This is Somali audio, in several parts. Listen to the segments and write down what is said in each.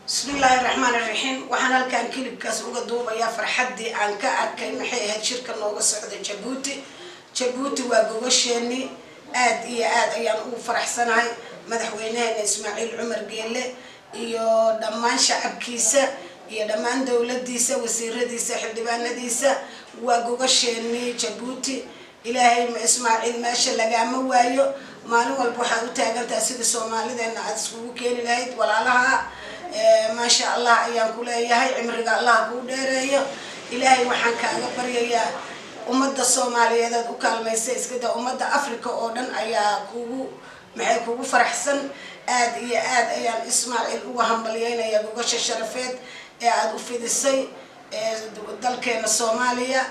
بسم الله الرحمن الرحيم وحنا كان كلب كاس uga duubaya farxadii aan ka arkay maxay ahayd shirka nooga socday Djibouti waa gogosheeni aad iyo aad ayaan ugu faraxsanahay madaxweynaha Ismaaciil Cumar Geelle iyo dhammaan shacabkiisa iyo dhammaan dawladdiisa wasiiradiisa xildhibaanadiisa waa gogosheeni Djibouti ilaahay ma Ismaaciil meesha lagama waayo maalin walba waxa u taagantaa sida Soomaalideena aad isku keeni lahayd walaalaha ما شاء الله أيام كلها يهاي عمرك الله كوديريا إلهي وحن كأجا بريا أمد الصومالية ذات وكالما يسيس كده أمد أفريقيا أردن أيا كوجو معي كوجو فرحسن آد أيام إسماعيل وهم بليين يا جوجش الشرفات آد وفي السي دلكين الصومالية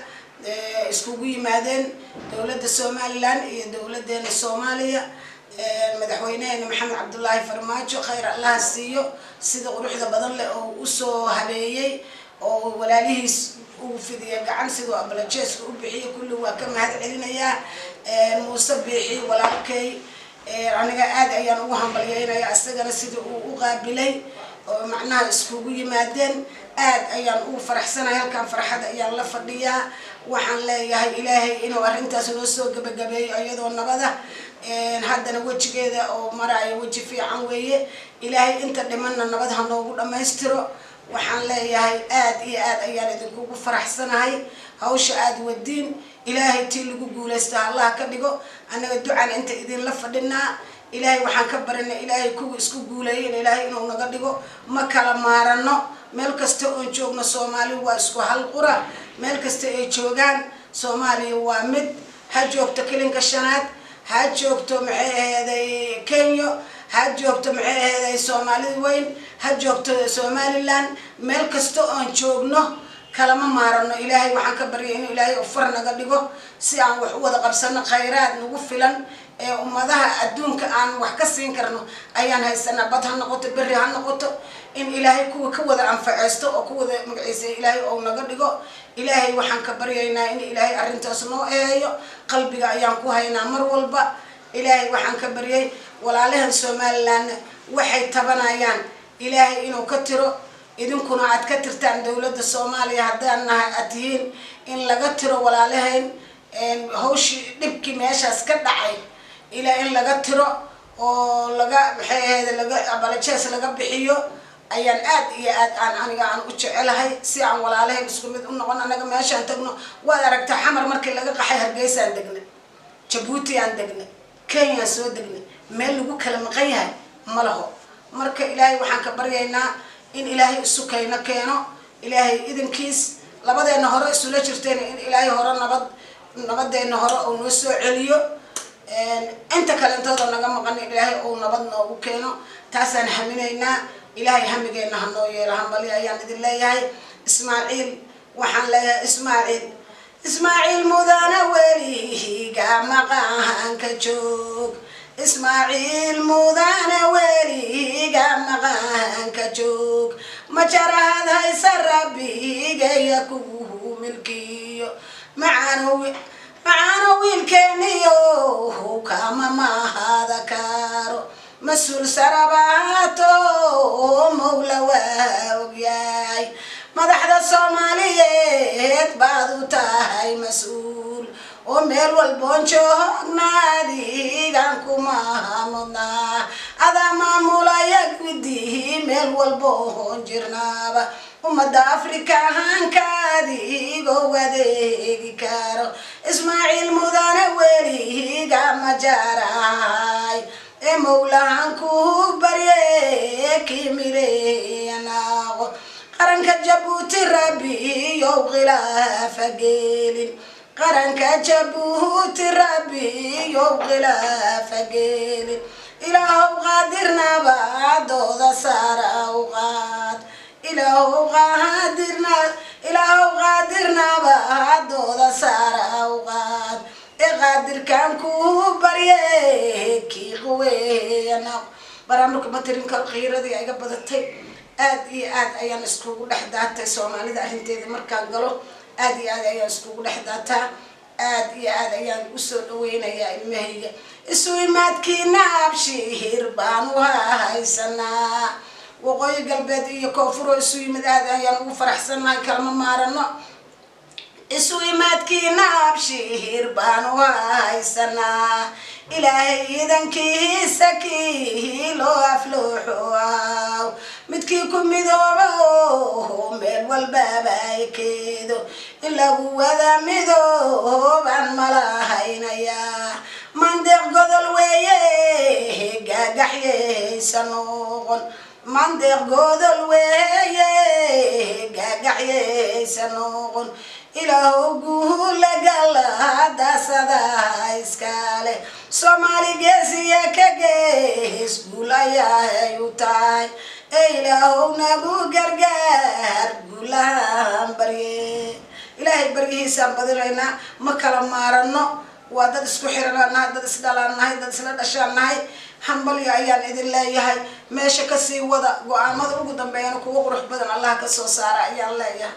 إسكوجي مادن دولة الصوماليان هي دولة الصومالية مدحوينين محمد عبد الله فرماجو خير الله سيو سيده قروحده بدن له او سو هبيي او ولاليس او فيديا غعان سيده ابلجيس او بخيه كل waa ka mahad celinaya Muuse Biixi walaalkay aniga aad ayaan ugu hambalyeynaya asagana sida uu u qaabilay oo macnaha iskugu yimaadeen aad ayaan ugu faraxsanahay halkan farxada ayaan la fadhiyaa waxaan leeyahay ilaahay inuu arintaas noo soo gabagabeeyo iyadoo nabada haddana wajigeeda oo maraayo waji fiican weeye ilaahay inta dhimanna nabad ha noogu dhamaystiro waxaan leeyahay aad iyo aad ayaan idinku faraxsanahay hawsha aad wadiin ilaahay tii lagu guuleystaa Allah ka dhigo anaga ducaan inta idin la fadhinaa ilaahay waxaan ka baranay ilaahay kuwa isku guuleeyeen ilaahay inuu naga dhigo ma kala maarano meel kasta oo joogno Soomaali waa isku hal qura meel kasta ay joogaan Soomaali waa mid ha joogto kilinka shanaad ha joogto maxay Kenya ha joogto maxay Soomaali weyn ha joogto Somaliland meel kasta oo joogno kalama maarano ilaahay waxaan ka baryay in ilaahay ufar naga dhigo si aan wax u wada qabsano khayraad nagu filan ee ummadaha adduunka aan wax ka siin karno ayaan haysanaa bad ha noqoto bari ha noqoto in ilaahay kuwa ka wada anfaceysto oo kuwa magaciisa ilaahay oo naga dhigo ilaahay waxaan ka baryaynaa in ilaahay arintaas noo eeyo qalbiga ayaan ku haynaa mar walba ilaahay waxaan ka baryay walaalahan Somaliland waxay tabanayaan ilaahay inuu ka tiro idinkuna aad ka tirtaan dawladda Soomaaliya hadaan atiin in laga tiro walaalahayn hawshi dhibki meeshaas ka dhacay ila in laga tiro oo laga laga abalajees laga bixiyo ayaan aad iyo aad aniga aan u jecelahay si aan walaalahay isku mid u noqon anaga meeshaan tagno waad aragtaa xamar markii laga qaxay Hargeysa aan degnay Djibouti aan degnay Kenya soo degnay meel lagu kala maqan yahay ma laho marka ilaahay waxaan ka baryaynaa in ilaahay isu keeno ilaahay idinkiis labadeena hore isula jirteen in ilaahay hore nabadeena hore oo noo soo celiyo inta kale intooda naga maqan ilaahay oo nabad noogu keeno taasaan haminaynaa ilaahay hamigeena ha noo yeelo hambali ayaan idin leeyahay Ismaaciil waxaan leeyahay Ismaaciil mudana weliga maqaan ka joog Ismaaciil mudana weliga maqaan ka joog ma jarahad haysa rabbiga yakuhu milkiyo معانا ويلكنيو كما ما هذا كارو مسؤول سرباتو مولا وياي مدحدا الصوماليات بعضو تاهي مسؤول وميل والبونشو نادي غانكو مهامنا هذا ما مولا يقودي ميل والبون جرنابا ومدى أفريكا هانكادي قوادي كارو إسماعيل مدانا ويلي قام جاراي مولا هانكو بريكي ميريناو قرنك Djibouti ربي يوغلا فقيلين قرنك Djibouti ربي يوغلا فقيلين إلهو غادرنا بعدو ذا سارا وغاد إلهو غادرنا بعدو ذا سارا وغاد إغادر كان كوبريكي غوينا برامرك مترين كالخيرة دي أيقا بدتي aad iyo aad ayaan iskugu dhaxdaatay Soomaalida arrinteeda markaan galo aad iyo aad ayaan iskugu dhaxdaataa aad iyo aad ayaan usoo dhaweynayaa ilmahayga isu imaadkiina abshiir baan u haysanaa waqooyi galbeed iyo koonfur isu yimid aad ayaan ugu faraxsanahay kalma maarano isu imaadkiina abshiir baan u haysanaa ilaahay idankiisa kii loo aflooxo midkii ku midooba meel walbaba ay keedo in lagu wada midoobaan malahaynayaa mandeeq godol weeye gaagaxyeysa noqon mandeeq godol weeye gaagaxyeysa noqon ilaahow guulagalaadaasada iskale soomaali geesiya ka gees guul ayaay u tahay ee ilaahow nagu gargaar guulahaan barye ilaahay baryihiisaan badinaynaa ma kala maarano waa dad isku xirananahay dad isdhalaanahay dad isla dhashaanahay hambalyo ayaan idin leeyahay meesha kasii wada go-aamada ugu dambeeyana kuwa qurux badan allah ka soo saara ayaan leeyahay